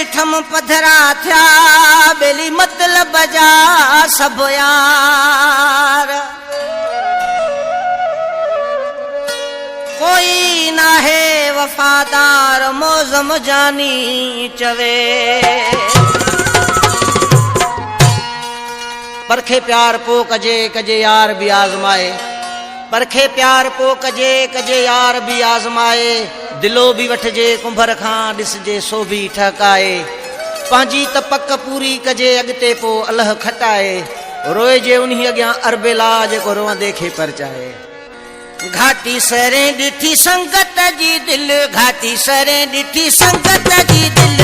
ॾिठम पधरा थिया बेली मतलब जा सब यार। कोई ना है वफादार मौजम जानी चवे। परखे प्यार पो कजे कजे यार भी आजमाए। परखे प्यार पो कजे कजे यार भी आजमाए। दिलो भी वठजे कुंभर खां ॾिसजे सो भी ठकाए। पंहिंजी तपक पूरी कजे अॻिते पो अल्लाह खटाए। रोए जे उन्ही अॻियां अरबेला जेको रोअंदे खे परचाए। घाटी सरे ॾिठी संगत जी दिल, घाटी सरे ॾिठी संगत जी दिल।